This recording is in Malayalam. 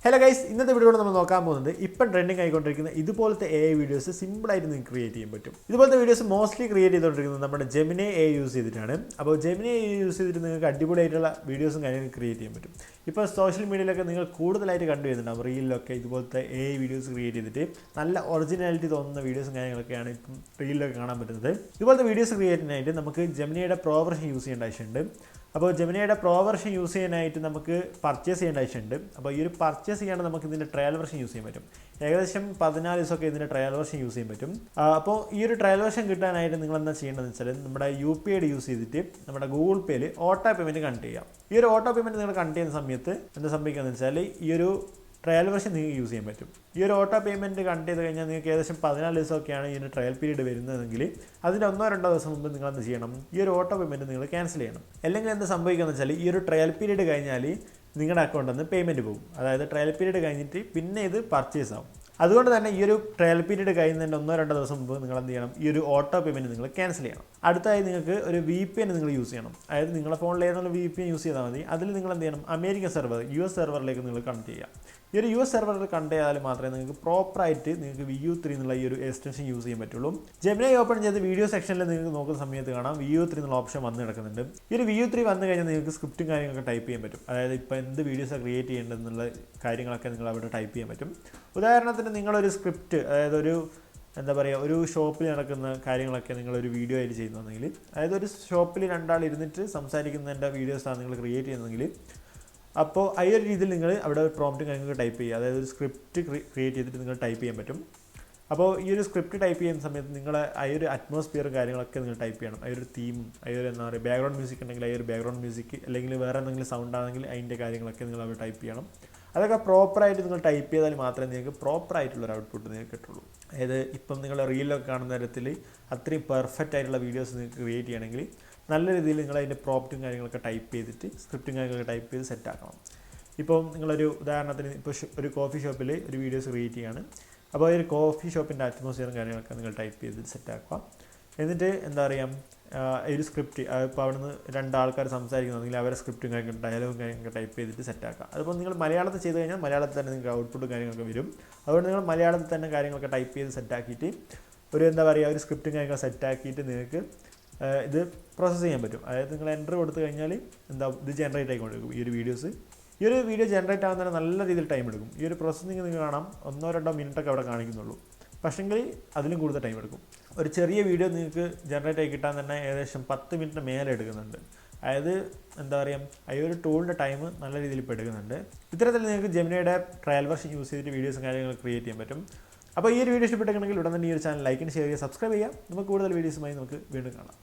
ഹലോ ഗൈസ്, ഇന്നത്തെ വീഡിയോയിൽ നമ്മൾ നോക്കാൻ പോകുന്നത് ഇപ്പം ട്രെൻഡിങ് ആയിക്കൊണ്ടിരിക്കുന്ന ഇതുപോലത്തെ AI വീഡിയോസ് സിമ്പിളായിട്ട് നിങ്ങൾക്ക് ക്രിയേറ്റ് ചെയ്യാൻ പറ്റും. ഇതുപോലത്തെ വീഡിയോസ് മോസ്റ്റ്ലി ക്രിയേറ്റ് ചെയ്തുകൊണ്ടിരിക്കുന്നത് നമ്മുടെ ജെമിനി AI യൂസ് ചെയ്തിട്ടാണ്. അപ്പോൾ ജെമിനി AI യൂസ് ചെയ്തിട്ട് നിങ്ങൾക്ക് അടിപൊളിയായിട്ടുള്ള വീഡിയോസും കാര്യങ്ങളും ക്രിയേറ്റ് ചെയ്യാൻ പറ്റും. ഇപ്പോൾ സോഷ്യൽ മീഡിയയിലൊക്കെ നിങ്ങൾ കൂടുതലായിട്ട് കണ്ടുവരുന്നുണ്ടാവും. റീലിലൊക്കെ ഇതുപോലത്തെ AI വീഡിയോസ് ക്രിയേറ്റ് ചെയ്തിട്ട് നല്ല ഒറിജിനാലിറ്റി തോന്നുന്ന വീഡിയോസും കാര്യങ്ങളൊക്കെയാണ് ഇപ്പം റീലിലൊക്കെ കാണാൻ പറ്റുന്നത്. ഇതുപോലത്തെ വീഡിയോസ് ക്രിയേറ്റ് ചെയ്യാനായിട്ട് നമുക്ക് ജെമിനിയുടെ പ്രോ വെർഷൻ യൂസ് ചെയ്യേണ്ട ആവശ്യമുണ്ട്. അപ്പോൾ ജെമിനിയുടെ പ്രോ വെർഷൻ യൂസ് ചെയ്യാനായിട്ട് നമുക്ക് പർച്ചേസ് ചെയ്യേണ്ട ആവശ്യമുണ്ട്. അപ്പോൾ ഈ ഒരു പർച്ചേസ് ചെയ്യാണ്ട് നമുക്ക് ഇതിൻ്റെ ട്രയൽ വെർഷൻ യൂസ് ചെയ്യാൻ പറ്റും. ഏകദേശം 14 ദിവസമൊക്കെ ഇതിൻ്റെ ട്രയൽ വെർഷൻ യൂസ് ചെയ്യാൻ പറ്റും. അപ്പോൾ ഈ ഒരു ട്രയൽ വെർഷൻ കിട്ടാനായിട്ട് നിങ്ങൾ എന്താ ചെയ്യേണ്ടതെന്ന് വെച്ചാൽ നമ്മുടെ UPI യൂസ് ചെയ്തിട്ട് നമ്മുടെ ഗൂഗിൾ പേയിൽ ഓട്ടോ പേയ്മെൻറ്റ് കണക്ട് ചെയ്യാം. ഈ ഒരു ഓട്ടോ പേയ്മെൻറ്റ് നിങ്ങൾ കണക്ട് ചെയ്യുന്ന സമയത്ത് എന്താ സംഭവിക്കുകയെന്ന് വെച്ചാൽ ഈ ഒരു ട്രയൽ വെർഷൻ നിങ്ങൾക്ക് യൂസ് ചെയ്യാൻ പറ്റും. ഈ ഒരു ഓട്ടോ പേയ്മെൻറ്റ് കണക്ട് ചെയ്ത് കഴിഞ്ഞാൽ നിങ്ങൾക്ക് ഏകദേശം 14 ദിവസമൊക്കെയാണ് ഇതിൻ്റെ ട്രയൽ പീരീഡ് വരുന്നതെങ്കിൽ അതിൻ്റെ 1-2 ദിവസം മുമ്പ് നിങ്ങൾ എന്ത് ചെയ്യണം, ഈ ഒരു ഓട്ടോ പേയ്മെൻറ്റ് നിങ്ങൾ ക്യാൻസൽ ചെയ്യണം. അല്ലെങ്കിൽ എന്താ സംഭവിക്കുകയെന്ന് വെച്ചാൽ ഈ ഒരു ട്രയൽ പീരീഡ് കഴിഞ്ഞാൽ നിങ്ങളുടെ അക്കൗണ്ടിൽ നിന്ന് പേയ്മെൻറ്റ് പോകും. അതായത് ട്രയൽ പീരീഡ് കഴിഞ്ഞിട്ട് പിന്നെ ഇത് പർച്ചേസ് ആവും. അതുകൊണ്ട് തന്നെ ഈ ഒരു ട്രയൽ പീരീഡ് കഴിയുന്നതിൻ്റെ 1-2 ദിവസം മുമ്പ് നിങ്ങൾ എന്ത് ചെയ്യണം, ഈ ഒരു ഓട്ടോ പേയ്മെൻറ്റ് നിങ്ങൾ ക്യാൻസൽ ചെയ്യണം. അടുത്തായി നിങ്ങൾക്ക് ഒരു VPN നിങ്ങൾ യൂസ് ചെയ്യണം. അതായത് നിങ്ങളുടെ ഫോണിൽ ഏതെങ്കിലും VPN യൂസ് ചെയ്താൽ മതി. അതിൽ നിങ്ങൾ എന്ത് ചെയ്യണം, അമേരിക്കൻ സെർവർ US സെർവറിലേക്ക് നിങ്ങൾ കണക്ട് ചെയ്യുക. ഈ ഒരു US സെർവറിൽ കണക്ട് ചെയ്താൽ മാത്രമേ നിങ്ങൾക്ക് പ്രോപ്പറായിട്ട് നിങ്ങൾക്ക് VU3 എന്നുള്ള ഈ ഒരു എക്സ്റ്റൻഷൻ യൂസ് ചെയ്യാൻ പറ്റുള്ളൂ. ജെമിനി ഓപ്പൺ ചെയ്ത് വീഡിയോ സെക്ഷനിൽ നിങ്ങൾക്ക് നോക്കുന്ന സമയത്ത് കാണാം VU3 എന്നുള്ള ഓപ്ഷൻ വന്ന് കിടക്കുന്നുണ്ട്. ഈ ഒരു VU3 വന്നു കഴിഞ്ഞാൽ നിങ്ങൾക്ക് സ്ക്രിപ്റ്റും കാര്യങ്ങളൊക്കെ ടൈപ്പ് ചെയ്യാൻ പറ്റും. അതായത് ഇപ്പോൾ എന്ത് വീഡിയോസാണ് ക്രിയേറ്റ് ചെയ്യേണ്ടതെന്നുള്ള കാര്യങ്ങളൊക്കെ നിങ്ങൾ അവിടെ ടൈപ്പ് ചെയ്യാൻ പറ്റും. ഉദാഹരണത്തിന് നിങ്ങളൊരു സ്ക്രിപ്റ്റ്, അതായത് ഒരു എന്താ പറയുക, ഒരു ഷോപ്പിൽ നടക്കുന്ന കാര്യങ്ങളൊക്കെ നിങ്ങളൊരു വീഡിയോ ആയിട്ട് ചെയ്യുന്നതെങ്കിൽ, അതായത് ഒരു ഷോപ്പിൽ 2 ആൾ ഇരുന്നിട്ട് സംസാരിക്കുന്നതിൻ്റെ വീഡിയോസാണ് നിങ്ങൾ ക്രിയേറ്റ് ചെയ്യുന്നതെങ്കിൽ, അപ്പോൾ ഈ ഒരു രീതിയിൽ നിങ്ങൾ അവിടെ പ്രോംപ്റ്റും കാര്യങ്ങളൊക്കെ ടൈപ്പ് ചെയ്യുക. അതായത് ഒരു സ്ക്രിപ്റ്റ് ക്രിയേറ്റ് ചെയ്തിട്ട് നിങ്ങൾ ടൈപ്പ് ചെയ്യാൻ പറ്റും. അപ്പോൾ ഈ ഒരു സ്ക്രിപ്റ്റ് ടൈപ്പ് ചെയ്യുന്ന സമയത്ത് നിങ്ങൾ ആ ഒരു അറ്റ്മോസ്ഫിയറും കാര്യങ്ങളൊക്കെ നിങ്ങൾ ടൈപ്പ് ചെയ്യണം. ആ ഒരു തീമും, ആ ഒരു എന്താ പറയുക, ബാക്ക്ഗ്രൗണ്ട് മ്യൂസിക് ഉണ്ടെങ്കിൽ ആ ഒരു ബാക്ക്ഗ്രൗണ്ട് മ്യൂസിക്, അല്ലെങ്കിൽ വേറെ എന്തെങ്കിലും സൗണ്ട് ആണെങ്കിൽ അതിൻ്റെ കാര്യങ്ങളൊക്കെ നിങ്ങൾ അവിടെ ടൈപ്പ് ചെയ്യണം. അതൊക്കെ പ്രോപ്പറായിട്ട് നിങ്ങൾ ടൈപ്പ് ചെയ്താൽ മാത്രമേ നിങ്ങൾക്ക് പ്രോപ്പറായിട്ടുള്ളൊരു ഔട്ട്പുട്ട് നിങ്ങൾക്ക് കിട്ടുള്ളൂ. അതായത് ഇപ്പം നിങ്ങൾ റീലൊക്കെ കാണുന്ന തരത്തിൽ അത്രയും പെർഫെക്റ്റ് ആയിട്ടുള്ള വീഡിയോസ് നിങ്ങൾക്ക് ക്രിയേറ്റ് ചെയ്യണമെങ്കിൽ നല്ല രീതിയിൽ നിങ്ങൾ അതിൻ്റെ പ്രോംപ്റ്റും കാര്യങ്ങളൊക്കെ ടൈപ്പ് ചെയ്തിട്ട് സ്ക്രിപ്റ്റും കാര്യങ്ങളൊക്കെ ടൈപ്പ് ചെയ്ത് സെറ്റ് ആക്കണം. ഇപ്പം നിങ്ങളൊരു ഉദാഹരണത്തിന് ഇപ്പോൾ ഒരു കോഫി ഷോപ്പിൽ ഒരു വീഡിയോസ് ക്രിയേറ്റ് ചെയ്യാണ്. അപ്പോൾ ഈ ഒരു കോഫി ഷോപ്പിൻ്റെ അറ്റ്മോസ്ഫിയറും കാര്യങ്ങളൊക്കെ നിങ്ങൾ ടൈപ്പ് ചെയ്ത് സെറ്റ് ആക്കുക. എന്നിട്ട് എന്താ പറയുക, ഒരു സ്ക്രിപ്റ്റ്, ഇപ്പോൾ അവിടെ നിന്ന് 2 ആൾക്കാർ സംസാരിക്കുന്നുണ്ടെങ്കിൽ അവരെ സ്ക്രിപ്റ്റും കാര്യങ്ങളും ഡയലോഗും കാര്യങ്ങളൊക്കെ ടൈപ്പ് ചെയ്തിട്ട് സെറ്റാക്കുക. അതിപ്പോൾ നിങ്ങൾ മലയാളത്തിൽ ചെയ്ത് കഴിഞ്ഞാൽ മലയാളത്തിൽ തന്നെ നിങ്ങൾക്ക് ഔട്ട്പുട്ടും കാര്യങ്ങളൊക്കെ വരും. അതുകൊണ്ട് നിങ്ങൾ മലയാളത്തിൽ തന്നെ കാര്യങ്ങളൊക്കെ ടൈപ്പ് ചെയ്ത് സെറ്റാക്കിയിട്ട് ഒരു എന്താ പറയുക, ഒരു സ്ക്രിപ്റ്റും കാര്യങ്ങളൊക്കെ സെറ്റാക്കിയിട്ട് നിങ്ങൾക്ക് ഇത് പ്രോസസ്സ് ചെയ്യാൻ പറ്റും. അതായത് നിങ്ങൾ എൻ്റർ കൊടുത്തു കഴിഞ്ഞാൽ എന്താ ഇത് ജനറേറ്റ് ആയിക്കൊണ്ടിരിക്കും ഈ ഒരു വീഡിയോസ്. ഈ ഒരു വീഡിയോ ജനറേറ്റ് ആകുന്ന തന്നെ നല്ല രീതിയിൽ ടൈം എടുക്കും. ഈ ഒരു പ്രോസസ്സിങ് നിങ്ങൾക്ക് കാണാം 1-2 മിനിറ്റൊക്കെ അവിടെ കാണിക്കുന്നുള്ളൂ. പക്ഷേങ്കിൽ അതിലും കൂടുതൽ ടൈം എടുക്കും. ഒരു ചെറിയ വീഡിയോ നിങ്ങൾക്ക് ജനറേറ്റ് ആയി കിട്ടാൻ തന്നെ ഏകദേശം 10 മിനിറ്റിന് മേലെ എടുക്കുന്നുണ്ട്. അതായത് എന്താ പറയുക, ഈ ഒരു ടൂളിൻ്റെ ടൈം നല്ല രീതിയിൽ ഇപ്പോൾ എടുക്കുന്നുണ്ട്. ഇത്തരത്തിൽ നിങ്ങൾക്ക് ജെമിനിയുടെ ട്രയൽ വെർഷൻ യൂസ് ചെയ്തിട്ട് വീഡിയോസും കാര്യങ്ങൾ ക്രിയേറ്റ് ചെയ്യാൻ പറ്റും. അപ്പോൾ ഈ ഒരു വീഡിയോ ഇഷ്ടപ്പെട്ടെങ്കിൽ ഉടൻ തന്നെ ഈ ഒരു ചാനൽ ലൈക്ക് ആൻഡ് ഷെയർ ചെയ്യുക, സബ്സ്ക്രൈബ് ചെയ്യുക. നമുക്ക് കൂടുതൽ വീഡിയോസുമായി നമുക്ക് വീണ്ടും കാണാം.